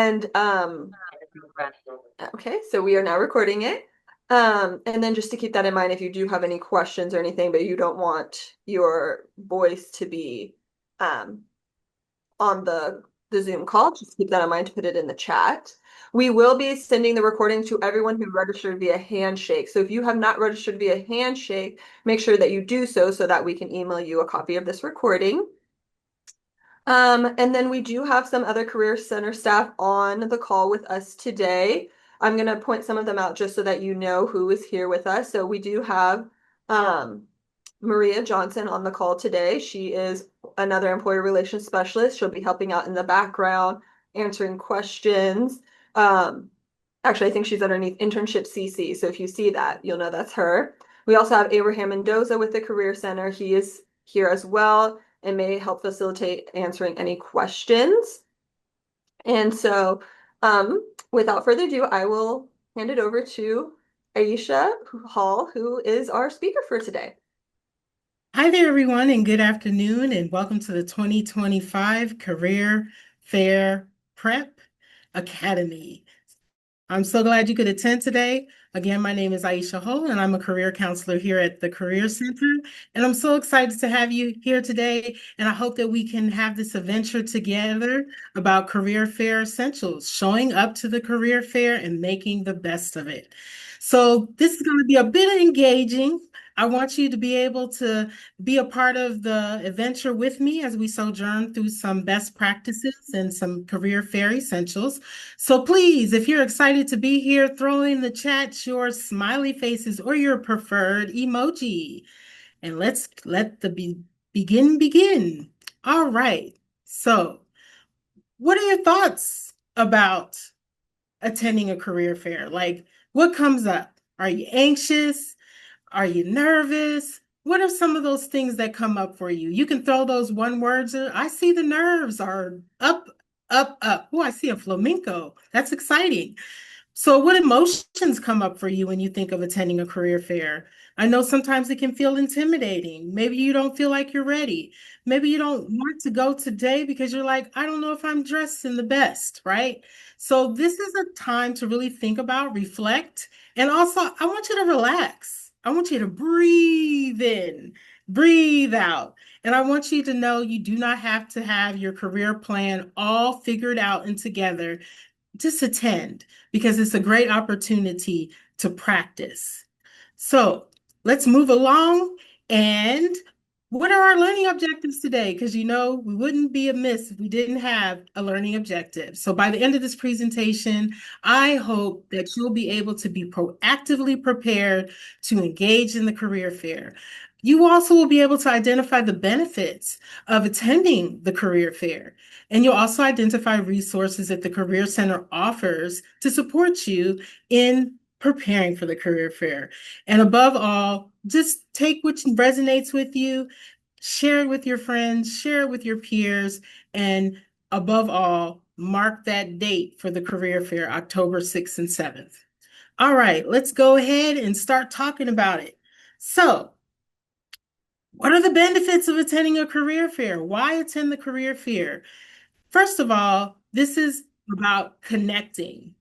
And okay, so we are now recording it. And then just to keep that in mind, if you do have any questions or anything, but you don't want your voice to be um, on the Zoom call, just keep that in mind to put it in the chat. We will be sending the recording to everyone who registered via Handshake. So if you have not registered via Handshake, make sure that you do so that we can email you a copy of this recording. And then we do have some other Career Center staff on the call with us today. I'm going to point some of them out just so that you know who is here with us. So we do have um, Maria Johnson on the call today. She is another employer relations specialist. She'll be helping out in the background, answering questions. Um, Actually, I think she's underneath internship CC. So if you see that, you'll know that's her. We also have Abraham Mendoza with the Career Center. He is here as well and may help facilitate answering any questions. And so, without further ado, I will hand it over to Aisha Hall, who is our speaker for today. Hi there, everyone, and good afternoon, and welcome to the 2025 Career Fair Prep Academy. I'm so glad you could attend today. Again, my name is Aisha Hull, and I'm a career counselor here at the Career Center. And I'm so excited to have you here today. And I hope that we can have this adventure together about career fair essentials, showing up to the career fair and making the best of it. So this is going to be a bit engaging. I want you to be able to be a part of the adventure with me as we sojourn through some best practices and some career fair essentials. So please, if you're excited to be here, throw in the chat your smiley faces or your preferred emoji. And let's let the begin. All right. So, what are your thoughts about attending a career fair? Like, what comes up? Are you anxious? Are you nervous? What are some of those things that come up for you? You can throw those one words. I see the nerves are up, up, up. Oh, I see a flamenco. That's exciting. So, what emotions come up for you when you think of attending a career fair? I know sometimes it can feel intimidating. Maybe you don't feel like you're ready. Maybe you don't want to go today because you're like, I don't know if I'm dressed in the best, right? So, this is a time to really think about, reflect, and also I want you to relax. I want you to breathe in, breathe out. And I want you to know you do not have to have your career plan all figured out and together. Just attend because it's a great opportunity to practice. So let's move along. And what are our learning objectives today? Because we wouldn't be amiss if we didn't have a learning objective. So by the end of this presentation, I hope that you'll be able to be proactively prepared to engage in the career fair. You also will be able to identify the benefits of attending the career fair. And you'll also identify resources that the Career Center offers to support you in preparing for the career fair. And above all, just take what resonates with you, share it with your friends, share it with your peers, and above all, mark that date for the career fair, October 6th and 7th. All right, let's go ahead and start talking about it. So, what are the benefits of attending a career fair? Why attend the career fair? First of all, this is about connecting.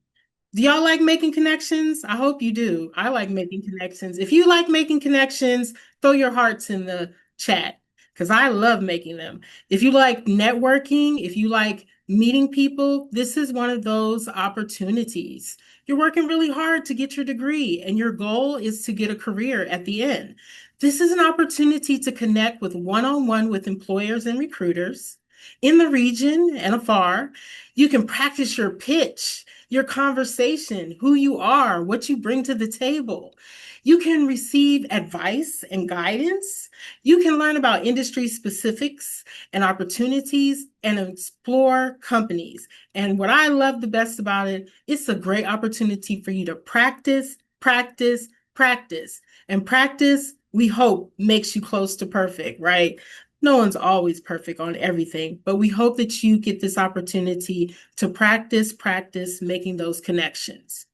Do y'all like making connections? I hope you do. I like making connections. If you like making connections, throw your hearts in the chat because I love making them. If you like networking, if you like meeting people, this is one of those opportunities. You're working really hard to get your degree, and your goal is to get a career at the end. This is an opportunity to connect with one-on-one with employers and recruiters in the region and afar. You can practice your pitch, your conversation, who you are, what you bring to the table. You can receive advice and guidance. You can learn about industry specifics and opportunities and explore companies. And what I love the best about it, it's a great opportunity for you to practice, practice, practice. And practice, we hope, makes you close to perfect, right? No one's always perfect on everything, but we hope that you get this opportunity to practice making those connections.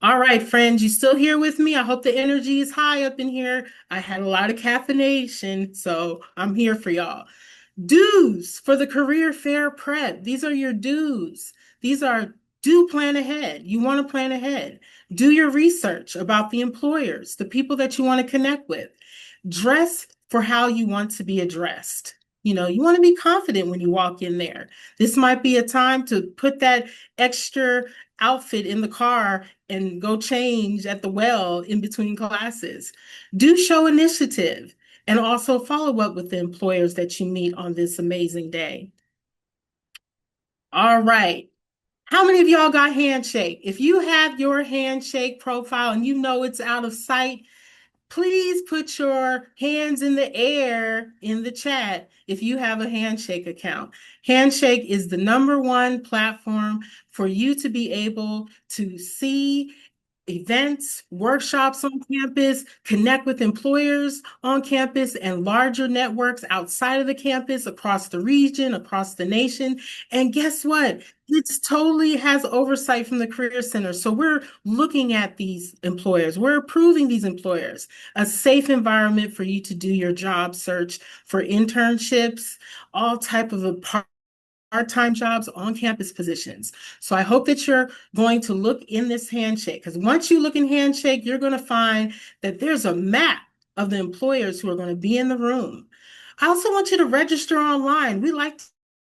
All right, friends, you still here with me? I hope the energy is high up in here. I had a lot of caffeination, so I'm here for y'all. Dues for the career fair prep. These are your dues. These are do plan ahead. You want to plan ahead. Do your research about the employers, the people that you want to connect with. Dress for how you want to be addressed. You want to be confident when you walk in there. This might be a time to put that extra outfit in the car and go change at the well in between classes. Do show initiative and also follow up with the employers that you meet on this amazing day. All right. How many of y'all got Handshake? If you have your Handshake profile and you know it's out of sight, please put your hands in the air in the chat if you have a Handshake account. Handshake is the #1 platform for you to be able to see events, workshops on campus, connect with employers on campus and larger networks outside of the campus, across the region, across the nation. And guess what? It totally has oversight from the Career Center. So we're looking at these employers. We're approving these employers, a safe environment for you to do your job search for internships, all type of part-time jobs, on-campus positions. So I hope that you're going to look in this Handshake, because once you look in Handshake, you're going to find that there's a map of the employers who are going to be in the room. I also want you to register online. We like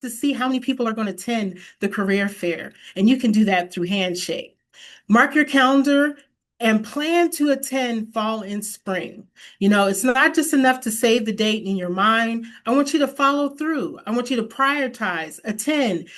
to see how many people are going to attend the career fair, and you can do that through Handshake. Mark your calendar and plan to attend fall and spring. It's not just enough to save the date in your mind. I want you to follow through. I want you to prioritize, attend,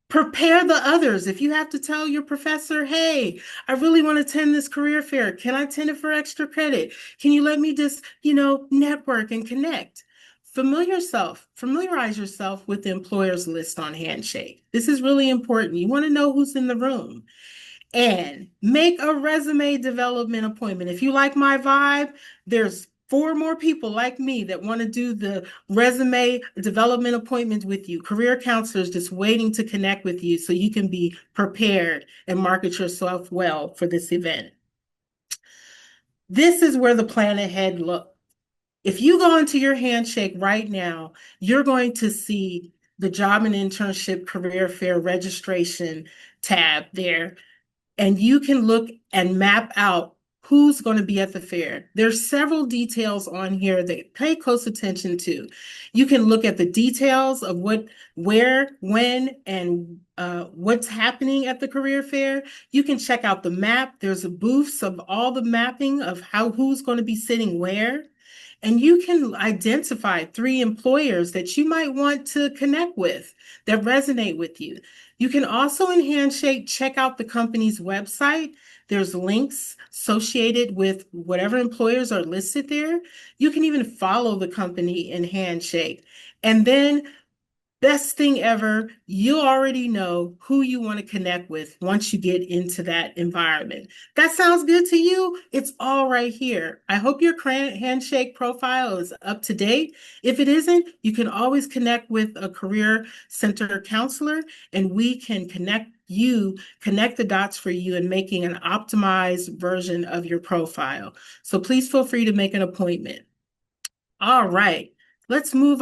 prepare the others. If you have to tell your professor, hey, I really want to attend this career fair. Can I attend it for extra credit? Can you let me just, network and connect? Familiarize yourself with the employer's list on Handshake. This is really important. You want to know who's in the room. And make a resume development appointment. If you like my vibe, there's 4 more people like me that want to do the resume development appointment with you. Career counselors just waiting to connect with you so you can be prepared and market yourself well for this event. This is where the plan ahead look. If you go into your Handshake right now, you're going to see the job and internship career fair registration tab there. And you can look and map out who's going to be at the fair. There's several details on here that pay close attention to. You can look at the details of what, where, when, and what's happening at the career fair. You can check out the map. There's a booths of all the mapping of who's going to be sitting where. And you can identify 3 employers that you might want to connect with that resonate with you. You can also in Handshake check out the company's website. There's links associated with whatever employers are listed there. You can even follow the company in Handshake. And then best thing ever, you already know who you want to connect with once you get into that environment. That sounds good to you? It's all right here. I hope your Handshake profile is up to date. If it isn't, you can always connect with a Career Center counselor, and we can connect the dots for you in making an optimized version of your profile. So please feel free to make an appointment. All right, let's moving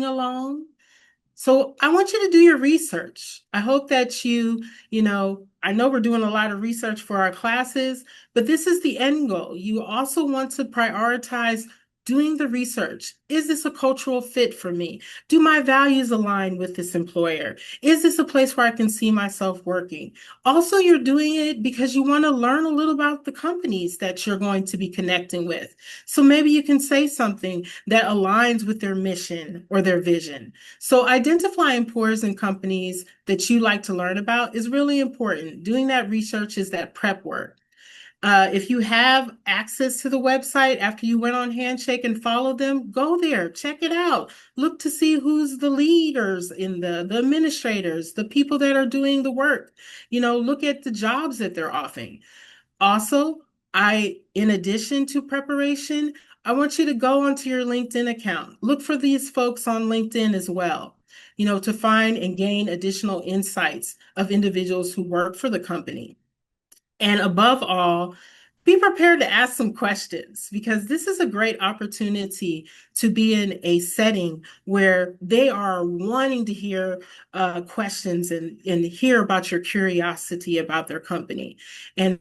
along. So I want you to do your research. I hope that I know we're doing a lot of research for our classes, but this is the end goal. You also want to prioritize doing the research. Is this a cultural fit for me? Do my values align with this employer? Is this a place where I can see myself working? Also, you're doing it because you want to learn a little about the companies that you're going to be connecting with. So maybe you can say something that aligns with their mission or their vision. So identifying employers and companies that you like to learn about is really important. Doing that research is that prep work. If you have access to the website after you went on Handshake and followed them, go there, check it out. Look to see who's the leaders in the administrators, the people that are doing the work. Look at the jobs that they're offering. Also, in addition to preparation, I want you to go onto your LinkedIn account. Look for these folks on LinkedIn as well, to find and gain additional insights of individuals who work for the company. And above all, be prepared to ask some questions because this is a great opportunity to be in a setting where they are wanting to hear questions and hear about your curiosity about their company. And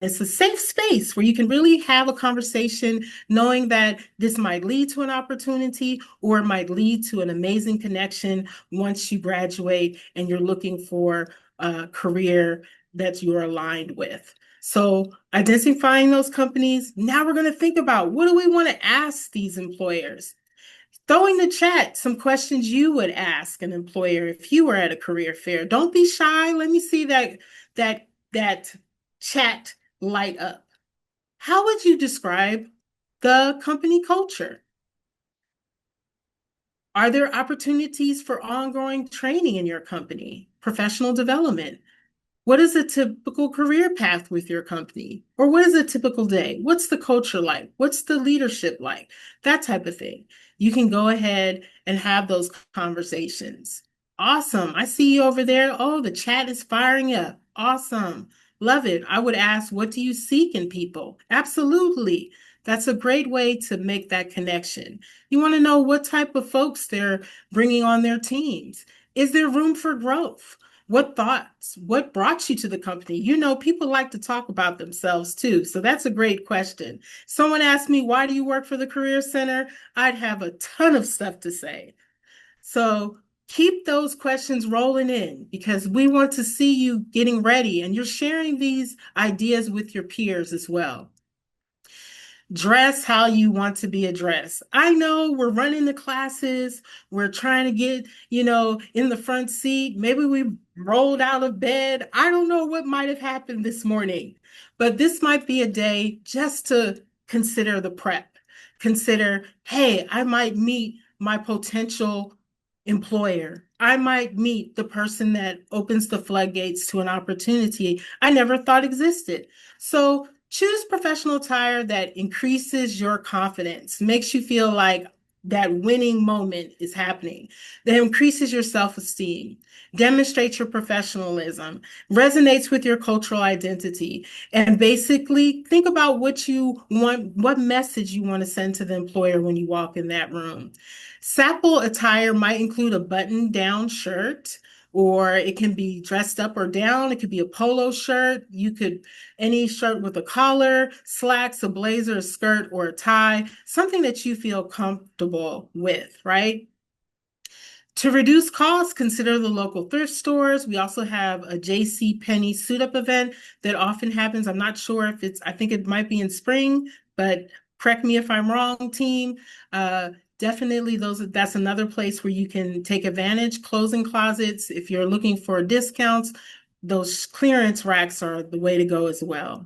it's a safe space where you can really have a conversation knowing that this might lead to an opportunity or it might lead to an amazing connection once you graduate and you're looking for a career that you're aligned with. So identifying those companies, now we're going to think about what do we want to ask these employers? Throw in the chat some questions you would ask an employer if you were at a career fair. Don't be shy. Let me see that chat light up. How would you describe the company culture? Are there opportunities for ongoing training in your company, professional development? What is a typical career path with your company? Or what is a typical day? What's the culture like? What's the leadership like? That type of thing. You can go ahead and have those conversations. Awesome. I see you over there. Oh, the chat is firing up. Awesome. Love it. I would ask, what do you seek in people? Absolutely. That's a great way to make that connection. You want to know what type of folks they're bringing on their teams. Is there room for growth? What thoughts? What brought you to the company? You know, people like to talk about themselves too. So that's a great question. Someone asked me, why do you work for the Career Center? I'd have a ton of stuff to say. So keep those questions rolling in because we want to see you getting ready and you're sharing these ideas with your peers as well. Dress how you want to be addressed. I know we're running the classes, we're trying to get, in the front seat. Maybe we rolled out of bed. I don't know what might have happened this morning, but this might be a day just to consider the prep. Consider, hey, I might meet my potential employer. I might meet the person that opens the floodgates to an opportunity I never thought existed. So choose professional attire that increases your confidence, makes you feel like that winning moment is happening, that increases your self-esteem, demonstrates your professionalism, resonates with your cultural identity, and basically think about what you want, what message you want to send to the employer when you walk in that room. Sample attire might include a button-down shirt, or it can be dressed up or down. It could be a polo shirt. Any shirt with a collar, slacks, a blazer, a skirt, or a tie, something that you feel comfortable with, right? To reduce costs, consider the local thrift stores. We also have a J.C. Penney suit up event that often happens. I'm not sure if I think it might be in spring, but correct me if I'm wrong, team. Definitely that's another place where you can take advantage. Clothing closets, if you're looking for discounts, those clearance racks are the way to go as well.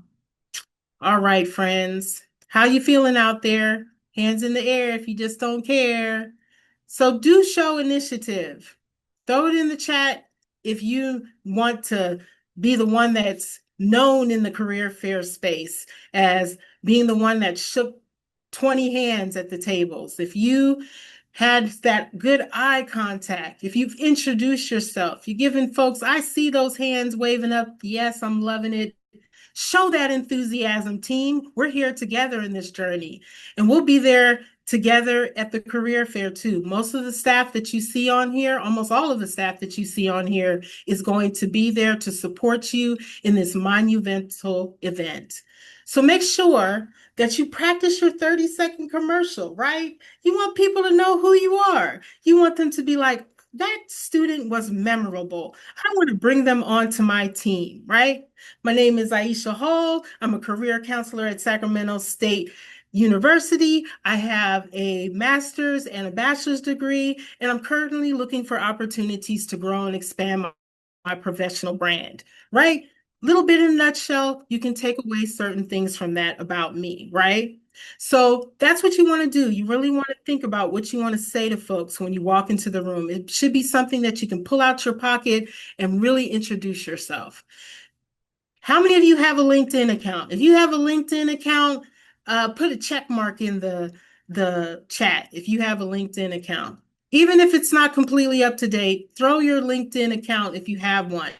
All right, friends, how you feeling out there? Hands in the air if you just don't care. So do show initiative. Throw it in the chat if you want to be the one that's known in the career fair space as being the one that shook 20 hands at the tables. If you had that good eye contact, if you've introduced yourself, you're giving folks, I see those hands waving up. Yes, I'm loving it. Show that enthusiasm, team. We're here together in this journey, and we'll be there together at the career fair too. Most of the staff that you see on here, almost all of the staff that you see on here is going to be there to support you in this monumental event. So make sure that you practice your 30-second commercial, right? You want people to know who you are. You want them to be like, that student was memorable. I want to bring them onto my team, right? My name is Aisha Hall. I'm a career counselor at Sacramento State University. I have a master's and a bachelor's degree, and I'm currently looking for opportunities to grow and expand my professional brand, right? Little bit in a nutshell, you can take away certain things from that about me, right? So that's what you want to do. You really want to think about what you want to say to folks when you walk into the room. It should be something that you can pull out your pocket and really introduce yourself. How many of you have a LinkedIn account? If you have a LinkedIn account, put a check mark in the chat if you have a LinkedIn account. Even if it's not completely up to date, throw your LinkedIn account if you have one.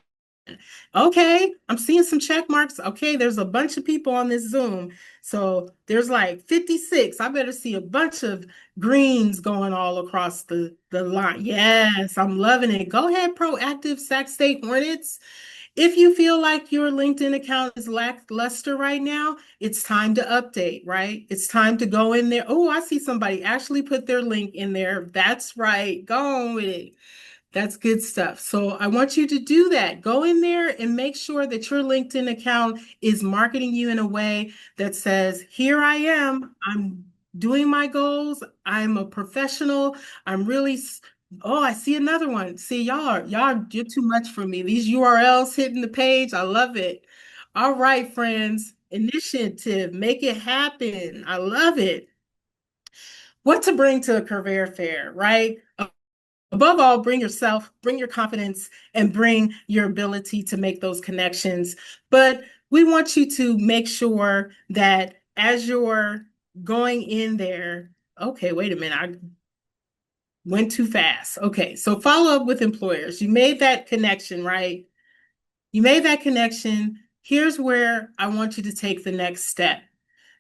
Okay, I'm seeing some check marks. Okay, there's a bunch of people on this Zoom. So there's like 56. I better see a bunch of greens going all across the line. Yes, I'm loving it. Go ahead, proactive Sac State Hornets. If you feel like your LinkedIn account is lackluster right now, it's time to update, right? It's time to go in there. Oh, I see somebody actually put their link in there. That's right. Go on with it. That's good stuff. So I want you to do that. Go in there and make sure that your LinkedIn account is marketing you in a way that says, here I am. I'm doing my goals. I'm a professional. I'm really, oh, I see another one. See, you're too much for me. These URLs hitting the page. I love it. All right, friends. Initiative, make it happen. I love it. What to bring to a career fair, right? Above all, bring yourself, bring your confidence, and bring your ability to make those connections. But we want you to make sure that as you're going in there, okay, wait a minute, I went too fast. Okay, so follow up with employers. You made that connection, right? You made that connection. Here's where I want you to take the next step.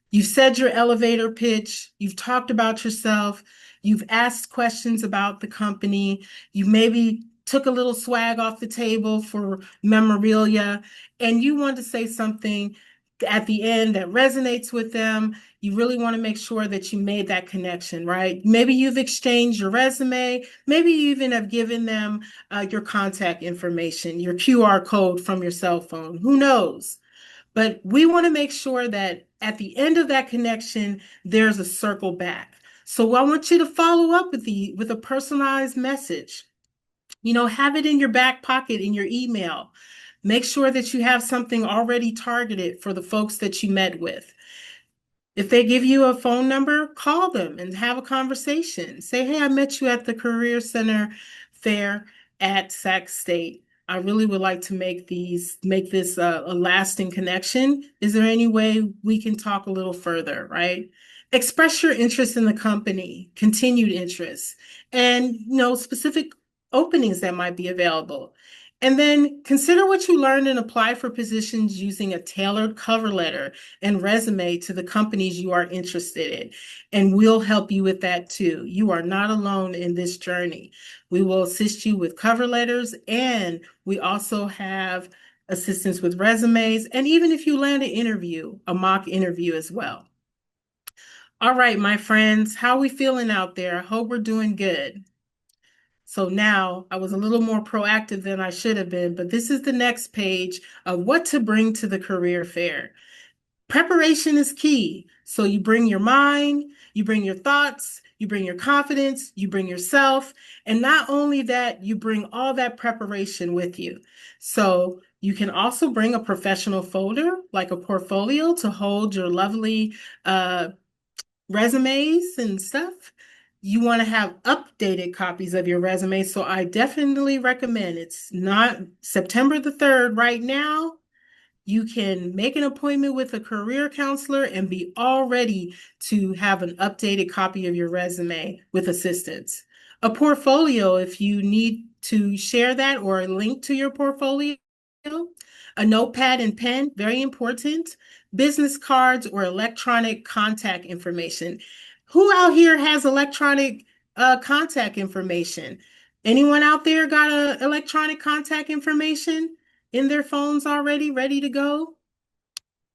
You've said your elevator pitch, you've talked about yourself, you've asked questions about the company, you maybe took a little swag off the table for memorabilia, and you want to say something at the end that resonates with them. You really want to make sure that you made that connection, right? Maybe you've exchanged your resume, maybe you even have given them your contact information, your QR code from your cell phone, who knows? But we want to make sure that at the end of that connection, there's a circle back. So I want you to follow up with a personalized message. Have it in your back pocket in your email. Make sure that you have something already targeted for the folks that you met with. If they give you a phone number, call them and have a conversation. Say, hey, I met you at the Career Center Fair at Sac State. I really would like to make this a lasting connection. Is there any way we can talk a little further, right? Express your interest in the company, continued interest, and specific openings that might be available. And then consider what you learned and apply for positions using a tailored cover letter and resume to the companies you are interested in. And we'll help you with that too. You are not alone in this journey. We will assist you with cover letters, and we also have assistance with resumes. And even if you land an interview, a mock interview as well. All right, my friends, how are we feeling out there? I hope we're doing good. So now I was a little more proactive than I should have been, but this is the next page of what to bring to the career fair. Preparation is key. So you bring your mind, you bring your thoughts, you bring your confidence, you bring yourself. And not only that, you bring all that preparation with you. So you can also bring a professional folder, like a portfolio, to hold your lovely resumes and stuff. You want to have updated copies of your resume. So I definitely recommend, it's not September the 3rd right now. You can make an appointment with a career counselor and be all ready to have an updated copy of your resume with assistance. A portfolio, if you need to share that, or a link to your portfolio. A notepad and pen, very important. Business cards or electronic contact information. Who out here has electronic contact information? Anyone out there got electronic contact information in their phones already, ready to go?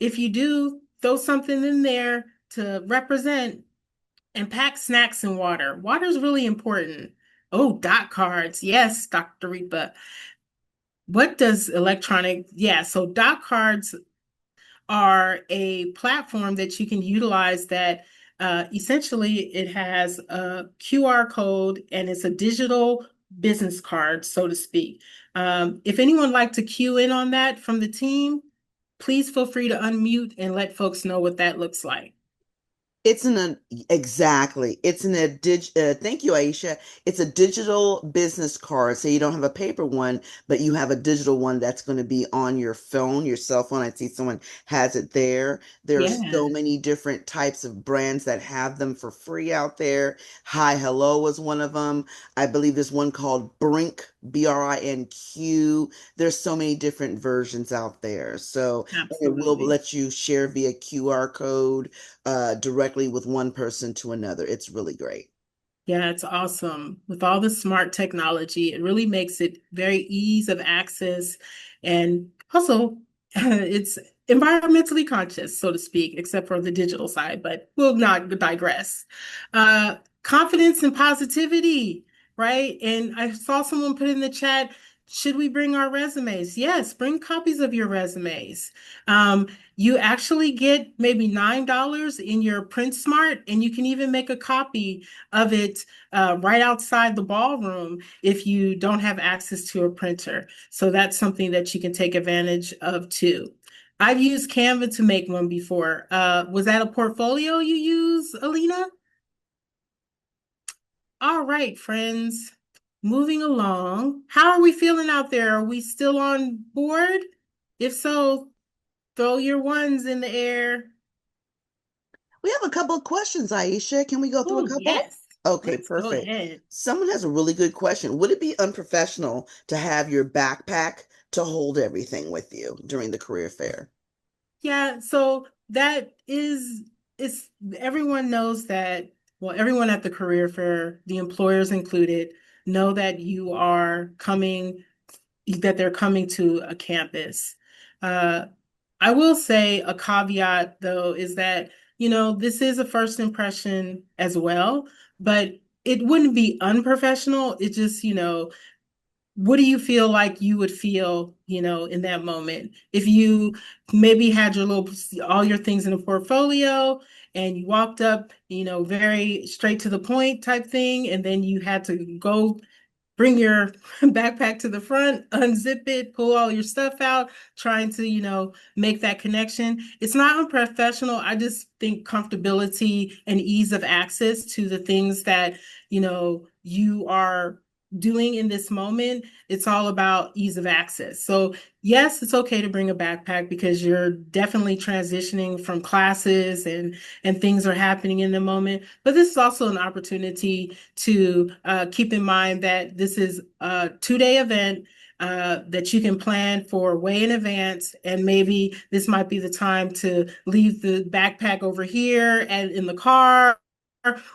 If you do, throw something in there to represent, and pack snacks and water. Water is really important. Oh, dot cards. Yes, Dr. Ripa. What does electronic? Yeah, so dot cards are a platform that you can utilize that essentially it has a QR code and it's a digital business card, so to speak. If anyone would like to cue in on that from the team, please feel free to unmute and let folks know what that looks like. It's exactly. It's an a thank you, Aisha. It's a digital business card. So you don't have a paper one, but you have a digital one that's going to be on your phone, your cell phone. I see someone has it there. There are so Yeah, many different types of brands that have them for free out there. Hi Hello is one of them. I believe there's one called Brink, BRINQ. There's so many different versions out there. So, and it will absolutely. let you share via QR code directly with one person to another. It's really great. Yeah, it's awesome. With all the smart technology, it really makes it very ease of access and also it's environmentally conscious, so to speak, except for the digital side, but we'll not digress. Confidence and positivity, right? And I saw someone put in the chat, should we bring our resumes? Yes, bring copies of your resumes. Um, you actually get maybe $9 in your Print Smart, and you can even make a copy of it right outside the ballroom if you don't have access to a printer. So that's something that you can take advantage of too. I've used Canva to make one before. Was that a portfolio you use, Alina? All right, friends. Moving along. How are we feeling out there? Are we still on board? If so, throw your ones in the air. We have a couple of questions, Aisha. Can we go through a Oh, couple? yes. Okay, Let's go perfect. ahead. Someone has a really good question. Would it be unprofessional to have your backpack to hold everything with you during the career fair? Yeah, so that is it's everyone knows that, well, everyone at the career fair, the employers included, know that you are coming, that they're coming to a campus. Uh, I will say a caveat though is that, this is a first impression as well, but it wouldn't be unprofessional. It just, what do you feel like you would feel, in that moment? If you maybe had all your things in a portfolio and you walked up, very straight to the point type thing, and then you had to go bring your backpack to the front, unzip it, pull all your stuff out, trying to, make that connection. It's not unprofessional. I just think comfortability and ease of access to the things that, you are doing in this moment, it's all about ease of access. So, yes, it's okay to bring a backpack because you're definitely transitioning from classes and things are happening in the moment. But this is also an opportunity to keep in mind that this is a 2 day event that you can plan for way in advance. And maybe this might be the time to leave the backpack over here and in the car,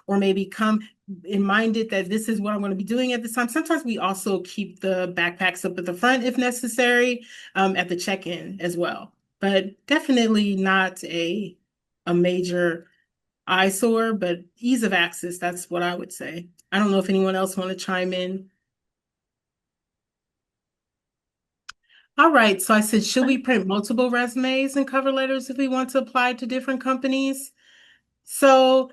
or maybe come in minded that this is what I'm going to be doing at this time. Sometimes we also keep the backpacks up at the front if necessary, at the check-in as well. But definitely not a major eyesore, but ease of access, that's what I would say. I don't know if anyone else want to chime in. All right, so I said, should we print multiple resumes and cover letters if we want to apply to different companies? So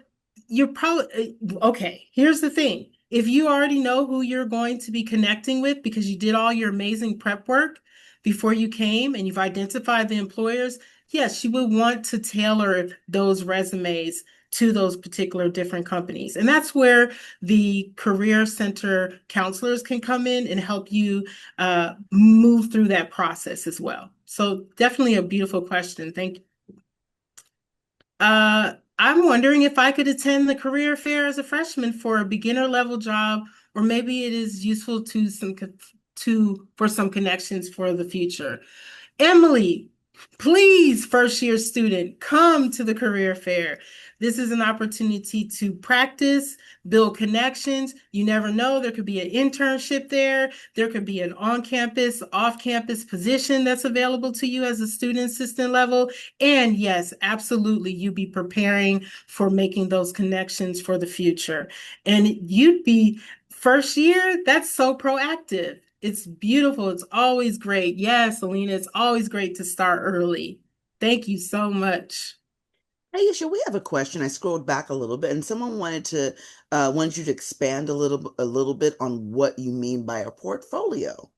you're probably okay. Here's the thing. If you already know who you're going to be connecting with because you did all your amazing prep work before you came and you've identified the employers, yes, you would want to tailor those resumes to those particular different companies. And that's where the Career Center counselors can come in and help you move through that process as well. So definitely a beautiful question. Thank you. I'm wondering if I could attend the career fair as a freshman for a beginner level job, or maybe it is useful for some connections for the future. Emily, please, first year student, come to the career fair. This is an opportunity to practice, build connections. You never know, there could be an internship there. There could be an on-campus, off-campus position that's available to you as a student assistant level. And yes, absolutely, you'd be preparing for making those connections for the future. And you'd be first year, that's so proactive. It's beautiful. It's always great. Yes, Alina, it's always great to start early. Thank you so much. Aisha, we have a question. I scrolled back a little bit, and someone wanted you to expand a little bit on what you mean by a portfolio.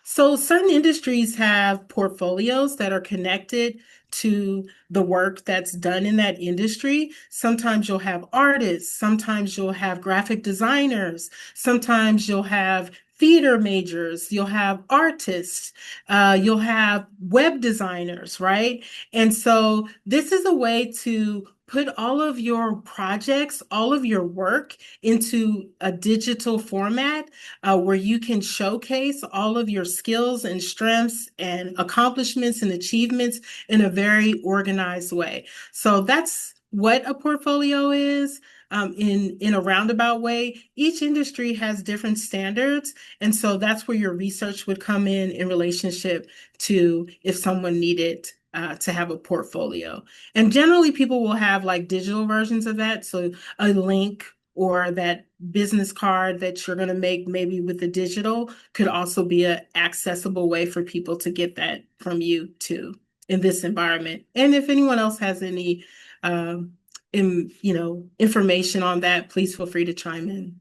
So certain industries have portfolios that are connected to the work that's done in that industry. Sometimes you'll have artists, sometimes you'll have graphic designers, sometimes you'll have theater majors, you'll have artists, you'll have web designers, right? And so this is a way to put all of your projects, all of your work into a digital format where you can showcase all of your skills and strengths and accomplishments and achievements in a very organized way. So that's what a portfolio is. In a roundabout way, each industry has different standards. And so that's where your research would come in relationship to if someone needed to have a portfolio. And generally, people will have like digital versions of that. So a link or that business card that you're going to make maybe with the digital could also be an accessible way for people to get that from you too in this environment. And if anyone else has any information on that, please feel free to chime in.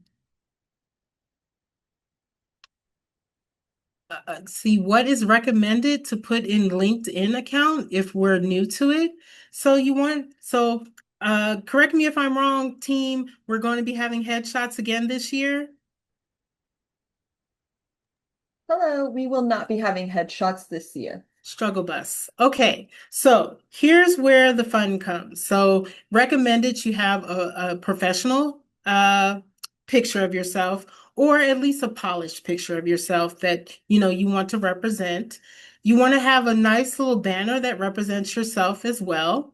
See what is recommended to put in LinkedIn account if we're new to it. Correct me if I'm wrong, team, we're going to be having headshots again this year. Hello, we will not be having headshots this year. Struggle bus. Okay, so here's where the fun comes. So recommended you have a professional picture of yourself, or at least a polished picture of yourself that you want to represent. You want to have a nice little banner that represents yourself as well.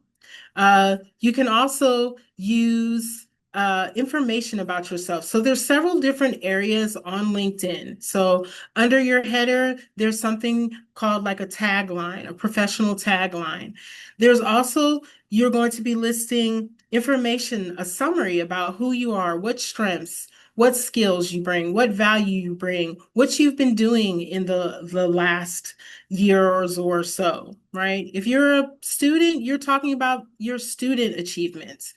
You can also use information about yourself. So there's several different areas on LinkedIn. So under your header, there's something called like a tagline, a professional tagline. There's also, you're going to be listing information, a summary about who you are, what strengths, what skills you bring, what value you bring, what you've been doing in the last years or so, right? If you're a student, you're talking about your student achievements.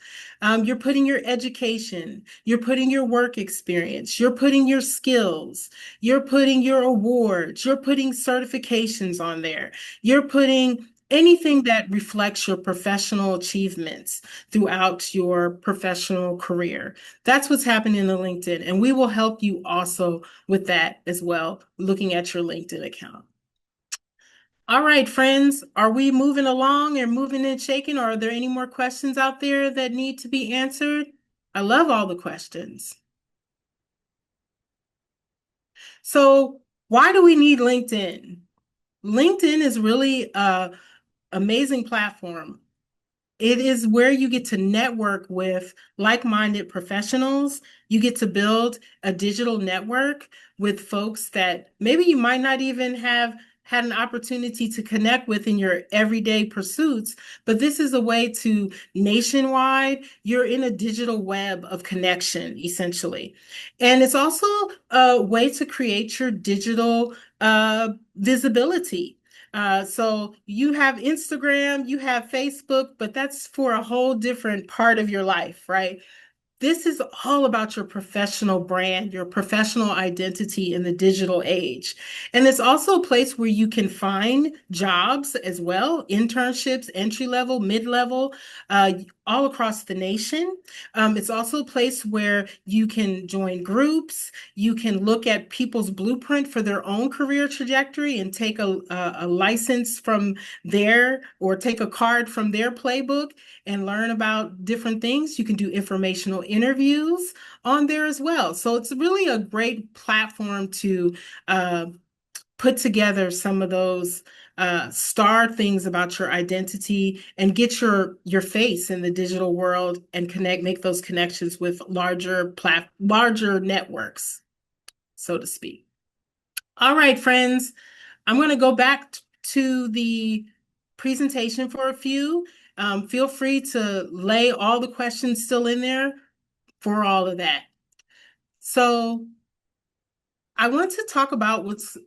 You're putting your education, you're putting your work experience, you're putting your skills, you're putting your awards, you're putting certifications on there, you're putting anything that reflects your professional achievements throughout your professional career. That's what's happening in the LinkedIn. And we will help you also with that as well, looking at your LinkedIn account. All right, friends, are we moving along and moving and shaking? Or are there any more questions out there that need to be answered? I love all the questions. So why do we need LinkedIn? LinkedIn is really an amazing platform. It is where you get to network with like-minded professionals. You get to build a digital network with folks that maybe you might not even have had an opportunity to connect with in your everyday pursuits, but this is a way to nationwide, you're in a digital web of connection, essentially. And it's also a way to create your digital visibility. So you have Instagram, you have Facebook, but that's for a whole different part of your life, right? This is all about your professional brand, your professional identity in the digital age. And it's also a place where you can find jobs as well, internships, entry level, mid level, all across the nation. It's also a place where you can join groups, you can look at people's blueprint for their own career trajectory and take a license from there or take a card from their playbook and learn about different things. You can do informational interviews on there as well. So it's really a great platform to put together some of those star things about your identity and get your face in the digital world and make those connections with larger networks, so to speak. All right, friends, I'm going to go back to the presentation for a few. Feel free to lay all the questions still in there for all of that. So I want to talk about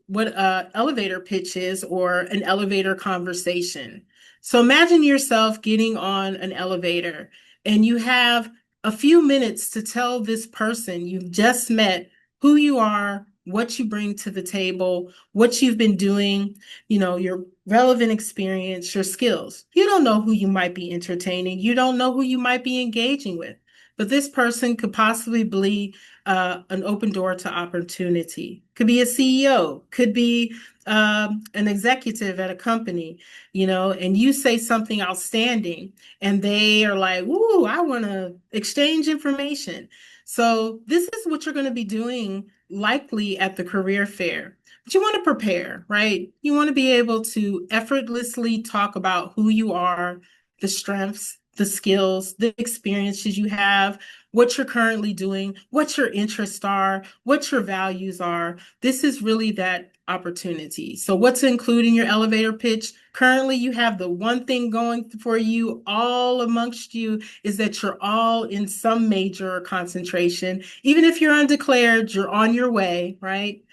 what an elevator pitch is, or an elevator conversation. So imagine yourself getting on an elevator and you have a few minutes to tell this person you've just met who you are, what you bring to the table, what you've been doing, your relevant experience, your skills. You don't know who you might be entertaining. You don't know who you might be engaging with. But this person could possibly be an open door to opportunity. Could be a CEO, could be an executive at a company, and you say something outstanding, and they are like, "Ooh, I want to exchange information." So this is what you're going to be doing likely at the career fair. But you want to prepare, right? You want to be able to effortlessly talk about who you are, the strengths, the skills, the experiences you have, what you're currently doing, what your interests are, what your values are. This is really that opportunity. So what to include in your elevator pitch? Currently, you have the one thing going for you all amongst you is that you're all in some major concentration. Even if you're undeclared, you're on your way, right?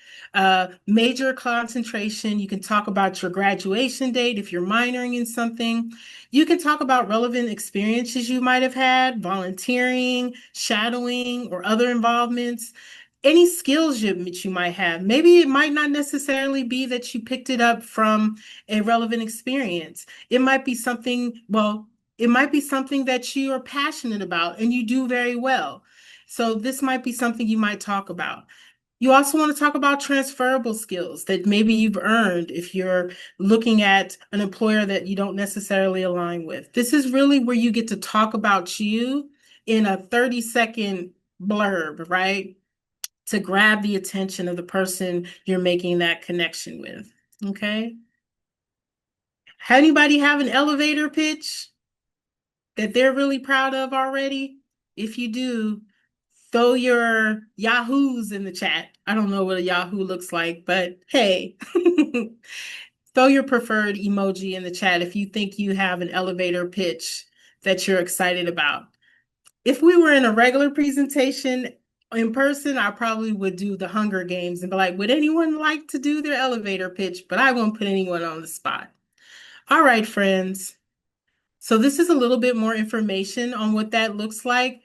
Major concentration, you can talk about your graduation date if you're minoring in something. You can talk about relevant experiences you might have had, volunteering, shadowing, or other involvements. Any skills you might have. Maybe it might not necessarily be that you picked it up from a relevant experience. It might be something, it might be something that you are passionate about and you do very well. So this might be something you might talk about. You also want to talk about transferable skills that maybe you've earned if you're looking at an employer that you don't necessarily align with. This is really where you get to talk about you in a 30-second blurb, right? To grab the attention of the person you're making that connection with. Okay. Anybody have an elevator pitch that they're really proud of already? If you do, throw your Yahoos in the chat. I don't know what a Yahoo looks like, but hey, throw your preferred emoji in the chat if you think you have an elevator pitch that you're excited about. If we were in a regular presentation in person, I probably would do the Hunger Games and be like, would anyone like to do their elevator pitch? But I won't put anyone on the spot. All right, friends. So this is a little bit more information on what that looks like.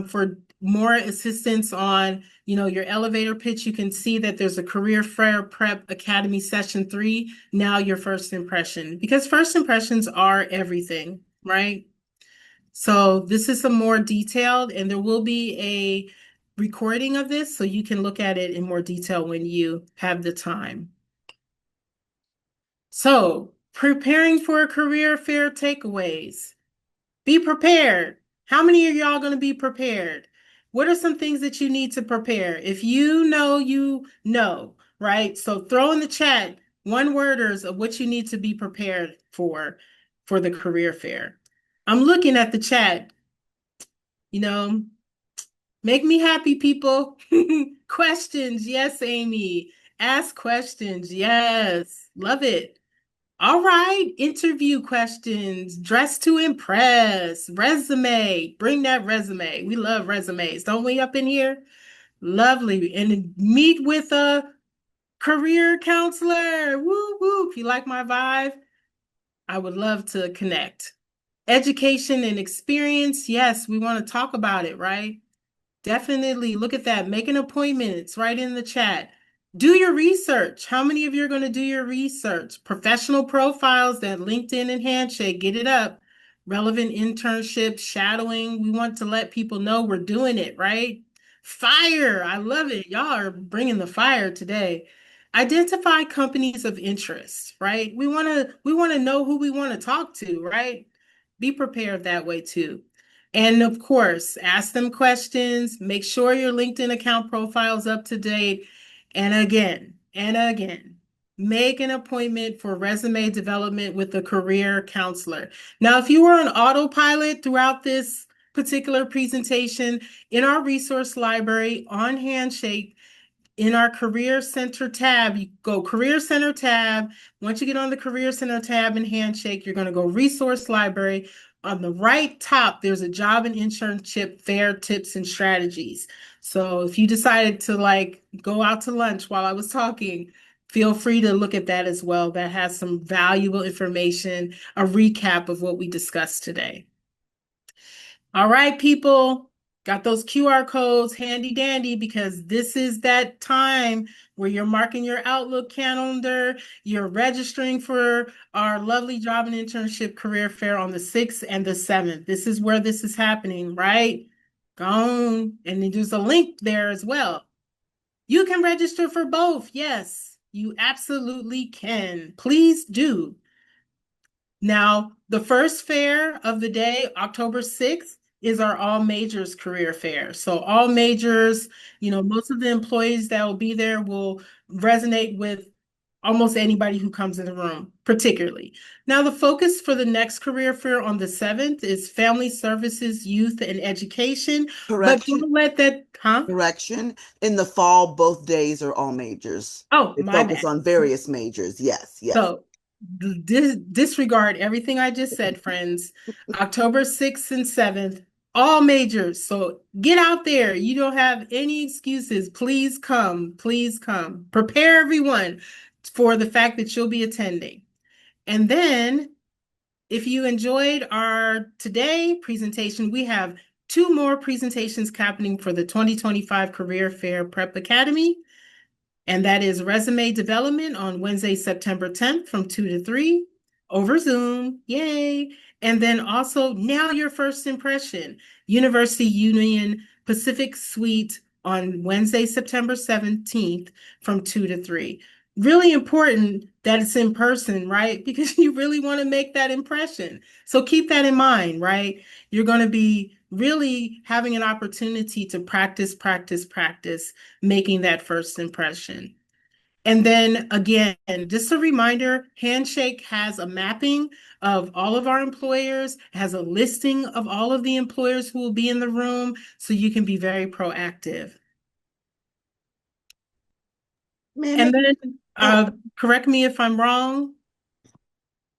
For more assistance on, your elevator pitch, you can see that there's a Career Fair Prep Academy Session 3, now your first impression, because first impressions are everything, right? So this is some more detailed, and there will be a recording of this so you can look at it in more detail when you have the time. So preparing for a career fair takeaways. Be prepared. How many of y'all going to be prepared? What are some things that you need to prepare? If you know, right? So throw in the chat one-worders of what you need to be prepared for the career fair. I'm looking at the chat. Make me happy, people. Questions. Yes, Amy. Ask questions. Yes. Love it. All right, interview questions, dress to impress, resume, bring that resume. We love resumes, don't we, up in here? Lovely. And meet with a career counselor. Woo, woo. If you like my vibe, I would love to connect. Education and experience. Yes, we want to talk about it, right? Definitely look at that. Make an appointment. It's right in the chat. Do your research. How many of you are going to do your research? Professional profiles, that LinkedIn and Handshake, get it up. Relevant internships, shadowing. We want to let people know we're doing it, right? Fire. I love it. Y'all are bringing the fire today. Identify companies of interest, right? We want to know who we want to talk to, right? Be prepared that way too. And of course, ask them questions, make sure your LinkedIn account profile is up to date. And again, make an appointment for resume development with a career counselor. Now, if you were on autopilot throughout this particular presentation, in our resource library on Handshake, in our Career Center tab, you go Career Center tab. Once you get on the Career Center tab in Handshake, you're going to go Resource Library. On the right top, there's a job and internship fair tips and strategies. So if you decided to go out to lunch while I was talking, feel free to look at that as well. That has some valuable information, a recap of what we discussed today. All right, people. Got those QR codes handy dandy because this is that time where you're marking your Outlook calendar, you're registering for our lovely job and internship career fair on the 6th and the 7th. This is where this is happening, right? Go on. And then there's a link there as well. You can register for both. Yes, you absolutely can. Please do. Now, the first fair of the day, October 6th, is our all majors career fair. So all majors, most of the employees that will be there will resonate with almost anybody who comes in the room, particularly. Now, the focus for the next career fair on the 7th is family services, youth, and education. But Correction, don't let that, huh? correction. In the fall, both days are all majors. Oh, They my focus bad. on various majors. Yes, yes. So disregard everything I just said, friends. October 6th and 7th, all majors. So get out there. You don't have any excuses. Please come. Please come. Prepare everyone for the fact that you'll be attending. And then, if you enjoyed our today presentation, we have two more presentations happening for the 2025 Career Fair Prep Academy. And that is resume development on Wednesday, September 10th from 2 to 3 over Zoom. Yay. And then also now your first impression, University Union Pacific Suite on Wednesday, September 17th from 2 to 3. Really important that it's in person, right? Because you really want to make that impression. So keep that in mind, right? You're going to be really having an opportunity to practice, practice, practice making that first impression. And then again, just a reminder, Handshake has a mapping of all of our employers, has a listing of all of the employers who will be in the room, so you can be very proactive. And then, correct me if I'm wrong,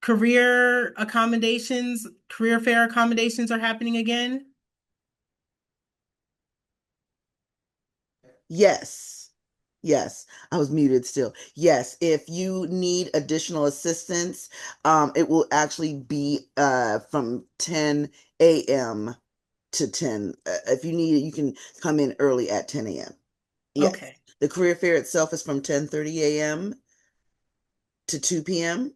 career fair accommodations are happening again? Yes. Yes, I was muted still. Yes, if you need additional assistance, it will actually be from 10 a.m. to 10. If you need it, you can come in early at 10 a.m. Yes. Okay. The career fair itself is from 10:30 a.m. to 2 p.m.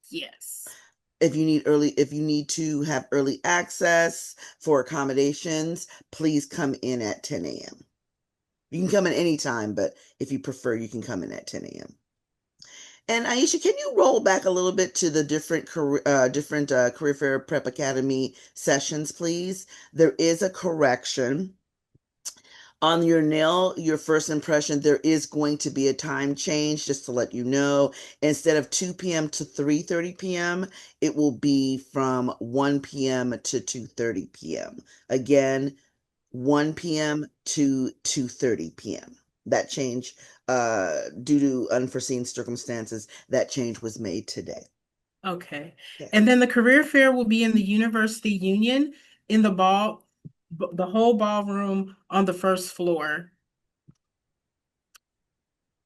Yes. If you need to have early access for accommodations, please come in at 10 a.m. You can come in anytime, but if you prefer, you can come in at 10 a.m. And Aisha, can you roll back a little bit to the different career fair prep academy sessions, please? There is a correction on your first impression. There is going to be a time change, just to let you know. Instead of 2 p.m. to 3:30 p.m., it will be from 1 p.m. to 2:30 p.m. Again, 1 p.m. to 2:30 p.m. That change, due to unforeseen circumstances, that change was made today. Okay. Okay. And then the career fair will be in the University Union in the whole ballroom on the first floor.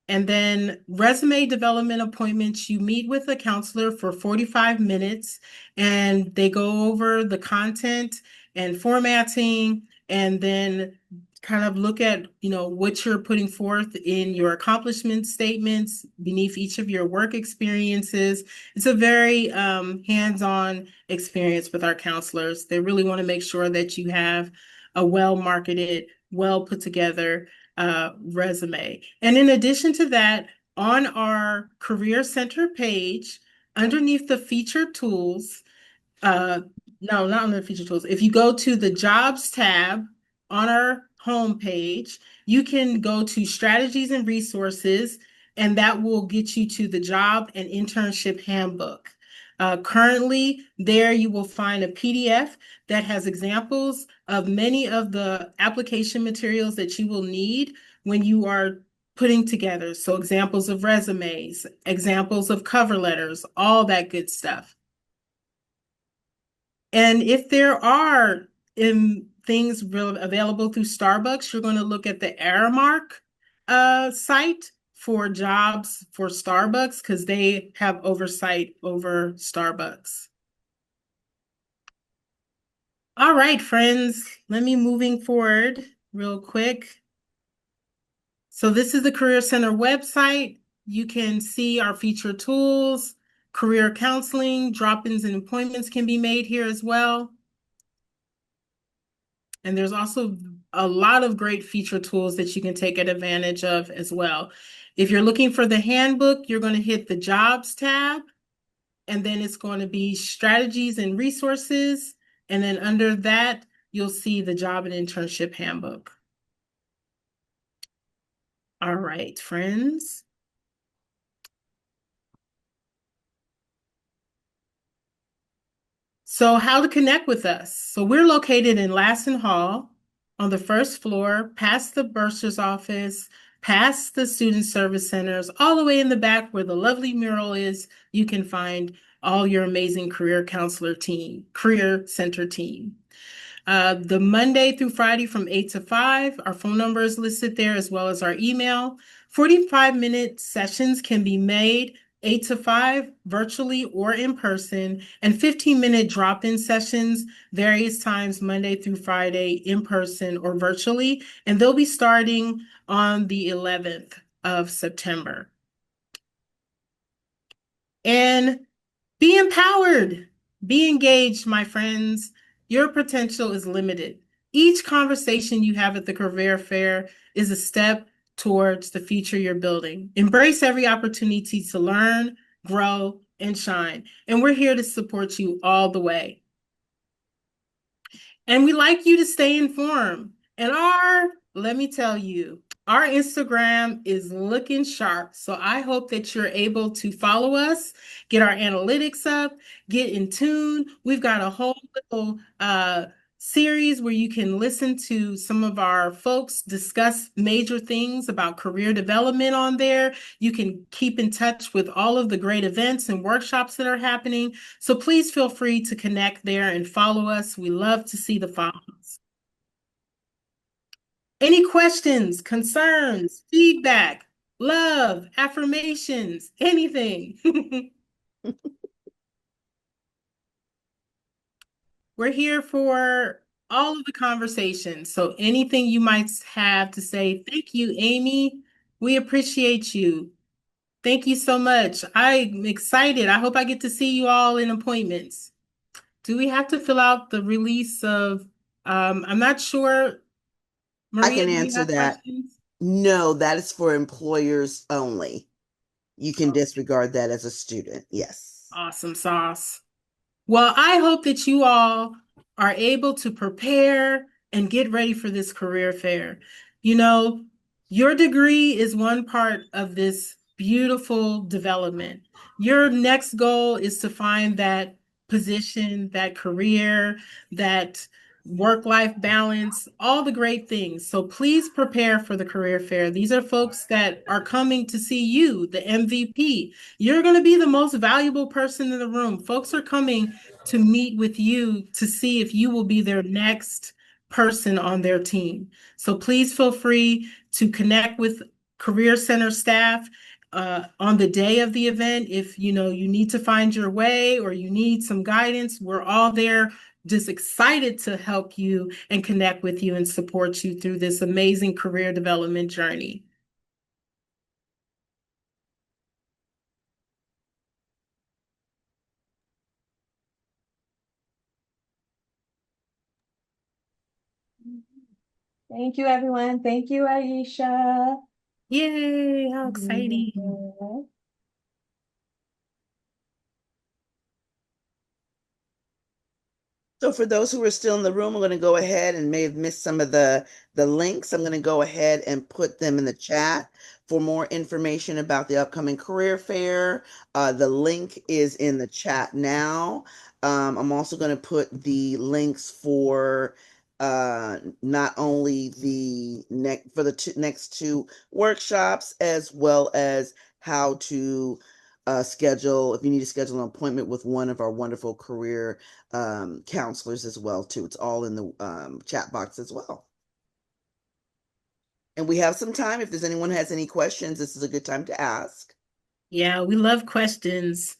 And then resume development appointments, you meet with a counselor for 45 minutes and they go over the content and formatting and then kind of look at, what you're putting forth in your accomplishment statements beneath each of your work experiences. It's a very hands-on experience with our counselors. They really want to make sure that you have a well-marketed, well put together resume. And in addition to that, on our Career Center page, underneath the featured tools, no, not under the featured tools. If you go to the Jobs tab on our homepage, you can go to Strategies and Resources, and that will get you to the Job and Internship Handbook. Currently, there you will find a PDF that has examples of many of the application materials that you will need when you are putting together. So examples of resumes, examples of cover letters, all that good stuff. And if there are things available through Starbucks, you're going to look at the Aramark site for jobs for Starbucks because they have oversight over Starbucks. All right, friends, let me moving forward real quick. So this is the Career Center website. You can see our featured tools, career counseling, drop-ins and appointments can be made here as well. And there's also a lot of great feature tools that you can take advantage of as well. If you're looking for the handbook, you're going to hit the Jobs tab, and then it's going to be Strategies and Resources. And then under that, you'll see the Job and Internship Handbook. All right, friends. So how to connect with us. So we're located in Lassen Hall on the first floor, past the bursar's office, past the student service centers, all the way in the back where the lovely mural is. You can find all your amazing career counselor team, career center team. The Monday through Friday from 8 to 5, our phone number is listed there as well as our email. 45-minute sessions can be made 8 to 5 virtually or in person, and 15-minute drop-in sessions various times Monday through Friday in person or virtually, and they'll be starting on the 11th of September. And be empowered, be engaged, my friends. Your potential is limited. Each conversation you have at the career fair is a step towards the future you're building. Embrace every opportunity to learn, grow, and shine. And we're here to support you all the way. And we like you to stay informed. And let me tell you, our Instagram is looking sharp. So I hope that you're able to follow us, get our analytics up, get in tune. We've got a whole little series where you can listen to some of our folks discuss major things about career development on there. You can keep in touch with all of the great events and workshops that are happening. So please feel free to connect there and follow us. We love to see the follows. Any questions, concerns, feedback, love, affirmations, anything? We're here for all of the conversations. So anything you might have to say, thank you, Amy. We appreciate you. Thank you so much. I'm excited. I hope I get to see you all in appointments. Do we have to fill out the release of, I'm not sure. I Maria, can do you answer have that. questions? No, that is for employers only. You can disregard that as a student. Yes. Awesome sauce. Well, I hope that you all are able to prepare and get ready for this career fair. You know, your degree is one part of this beautiful development. Your next goal is to find that position, that career, that work-life balance, all the great things. So please prepare for the career fair. These are folks that are coming to see you, the MVP. You're going to be the most valuable person in the room. Folks are coming to meet with you to see if you will be their next person on their team. So please feel free to connect with Career Center staff on the day of the event. If you need to find your way or you need some guidance, we're all there, just excited to help you and connect with you and support you through this amazing career development journey. Thank you, everyone. Thank you, Aisha. Yay, how exciting. So for those who are still in the room, I'm going to go ahead and may have missed some of the links. I'm going to go ahead and put them in the chat for more information about the upcoming career fair. The link is in the chat now. I'm also going to put the links for not only the next two workshops, as well as how to schedule, if you need to schedule an appointment with one of our wonderful career counselors as well too. It's all in the chat box as well. And we have some time. If there's anyone has any questions, this is a good time to ask. Yeah, we love questions.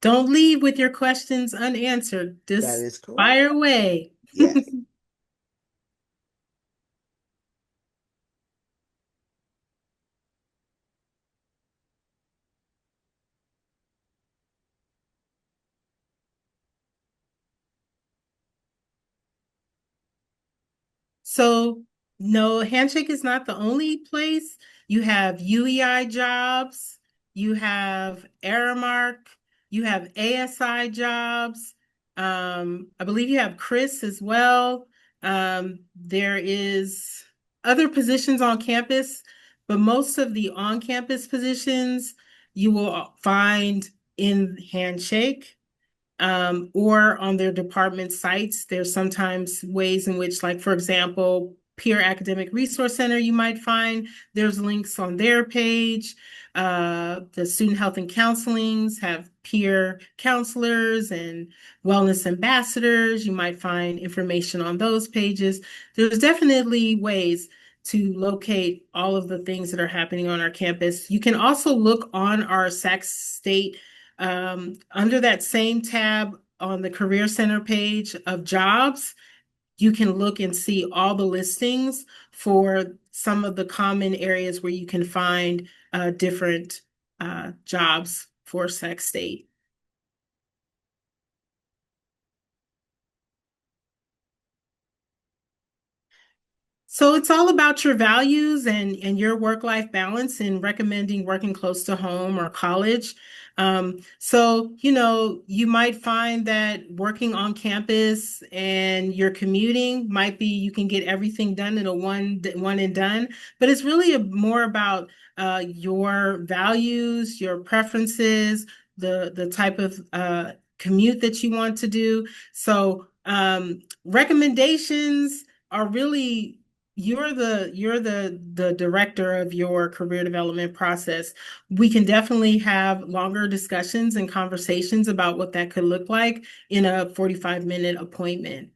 Don't leave with your questions unanswered. That Just is correct. fire away. Yes. So, no, Handshake is not the only place. You have UEI jobs, you have Aramark, you have ASI jobs. I believe you have Chris as well. There is other positions on campus, but most of the on-campus positions you will find in Handshake or on their department sites. There's sometimes ways in which, like, for example, Peer Academic Resource Center, you might find there's links on their page. The Student Health and Counselings have peer counselors and wellness ambassadors. You might find information on those pages. There's definitely ways to locate all of the things that are happening on our campus. You can also look on our Sac State under that same tab on the Career Center page of jobs. You can look and see all the listings for some of the common areas where you can find different jobs for Sac State. So it's all about your values and your work-life balance and recommending working close to home or college. So, you might find that working on campus and your commuting might be you can get everything done in a one and done, but it's really more about your values, your preferences, the type of commute that you want to do. So, recommendations are really you're the director of your career development process. We can definitely have longer discussions and conversations about what that could look like in a 45-minute appointment.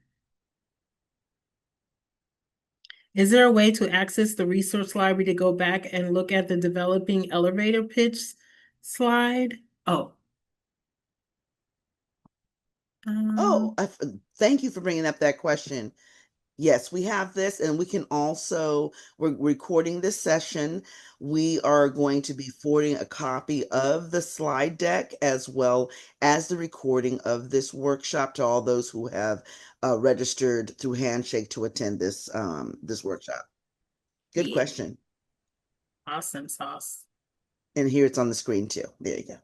Is there a way to access the resource library to go back and look at the developing elevator pitch slide? Oh. Oh, thank you for bringing up that question. Yes, we have this, and we can also, we're recording this session. We are going to be forwarding a copy of the slide deck as well as the recording of this workshop to all those who have registered through Handshake to attend this workshop. Good Yeah. question. Awesome sauce. And here it's on the screen too. There you go.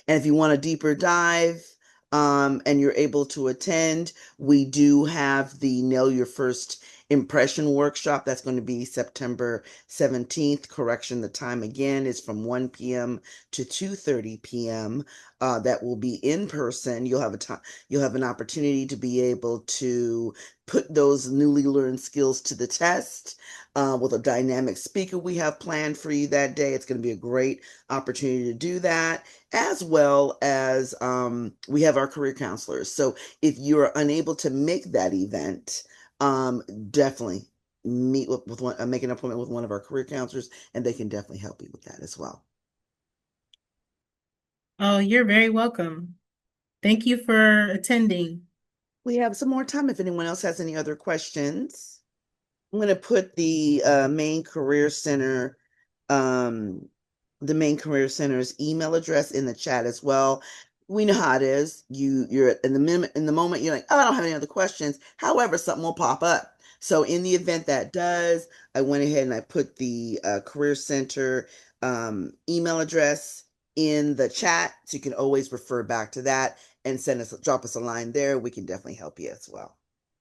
And if you want a deeper dive, and you're able to attend, we do have the Nail Your First Impression workshop. That's going to be September 17th. Correction, the time again is from 1 p.m. to 2:30 p.m. That will be in person. You'll have an opportunity to be able to put those newly learned skills to the test with a dynamic speaker we have planned for you that day. It's going to be a great opportunity to do that, as well as we have our career counselors. So if you're unable to make that event, definitely meet with one, make an appointment with one of our career counselors, and they can definitely help you with that as well. Oh, you're very welcome. Thank you for attending. We have some more time if anyone else has any other questions. I'm going to put the main career center the main career center's email address in the chat as well. We know how it is. You're in the moment you're like, oh, I don't have any other questions. However, something will pop up. So in the event that does, I went ahead and I put the career center email address in the chat, so you can always refer back to that and drop us a line there. We can definitely help you as well.